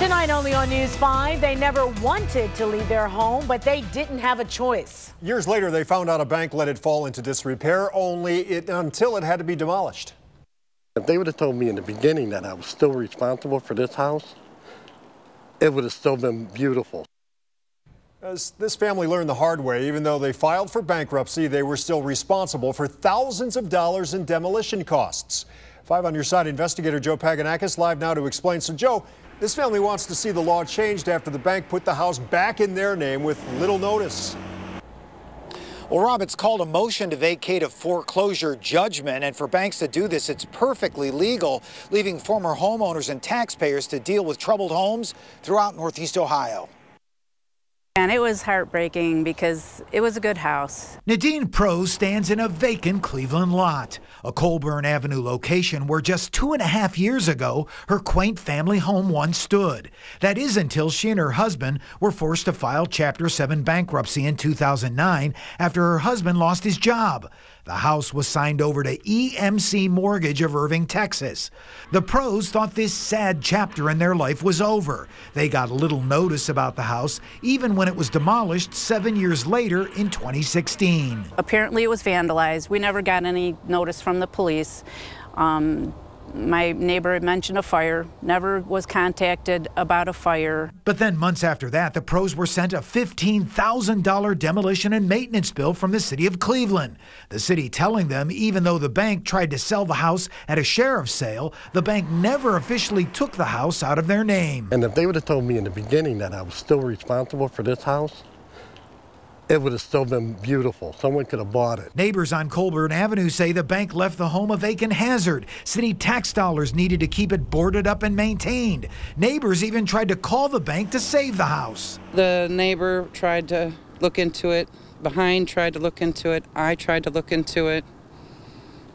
Tonight only on News 5, they never wanted to leave their home, but they didn't have a choice. Years later, they found out a bank let it fall into disrepair, until it had to be demolished. If they would have told me in the beginning that I was still responsible for this house, it would have still been beautiful. As this family learned the hard way, even though they filed for bankruptcy, they were still responsible for thousands of dollars in demolition costs. 5 on Your Side investigator Joe Paganakis live now to explain. So, Joe, this family wants to see the law changed after the bank put the house back in their name with little notice. Well, Rob, it's called a motion to vacate a foreclosure judgment, and for banks to do this, it's perfectly legal, leaving former homeowners and taxpayers to deal with troubled homes throughout Northeast Ohio. And it was heartbreaking because it was a good house. Nadine Proe stands in a vacant Cleveland lot, a Colburn Avenue location where just 2.5 years ago her quaint family home once stood. That is until she and her husband were forced to file Chapter 7 bankruptcy in 2009 after her husband lost his job. The house was signed over to EMC Mortgage of Irving, Texas. The Proes thought this sad chapter in their life was over. They got little notice about the house, even when it was demolished 7 years later in 2016. Apparently it was vandalized. We never got any notice from the police. My neighbor had mentioned a fire, never was contacted about a fire. But then months after that, the Proes were sent a $15,000 demolition and maintenance bill from the city of Cleveland. The city telling them even though the bank tried to sell the house at a sheriff's sale, the bank never officially took the house out of their name. And if they would have told me in the beginning that I was still responsible for this house, it would have still been beautiful. Someone could have bought it. Neighbors on Colburn Avenue say the bank left the home a vacant hazard. City tax dollars needed to keep it boarded up and maintained. Neighbors even tried to call the bank to save the house. The neighbor tried to look into it. Behind tried to look into it. I tried to look into it.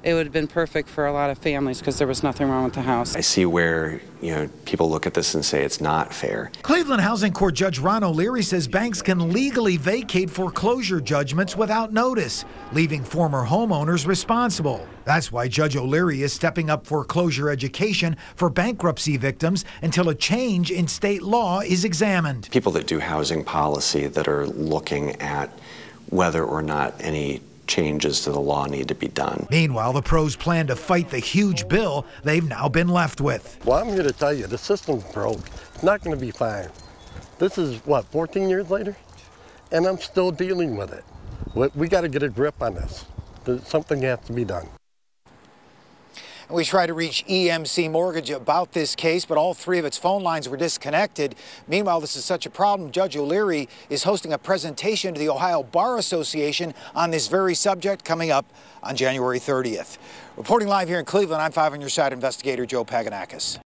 It would have been perfect for a lot of families because there was nothing wrong with the house. I see where, people look at this and say it's not fair. Cleveland Housing Court Judge Ron O'Leary says banks can legally vacate foreclosure judgments without notice, leaving former homeowners responsible. That's why Judge O'Leary is stepping up foreclosure education for bankruptcy victims until a change in state law is examined. People that do housing policy that are looking at whether or not any changes to the law need to be done. Meanwhile, the Proes plan to fight the huge bill they've now been left with. Well, I'm here to tell you, the system's broke. It's not going to be fine. This is, 14 years later? And I'm still dealing with it. We got to get a grip on this. Something has to be done. We tried to reach EMC Mortgage about this case, but all 3 of its phone lines were disconnected. Meanwhile, this is such a problem, Judge O'Leary is hosting a presentation to the Ohio Bar Association on this very subject coming up on January 30th. Reporting live here in Cleveland, I'm 5 on Your Side investigator Joe Paganakis.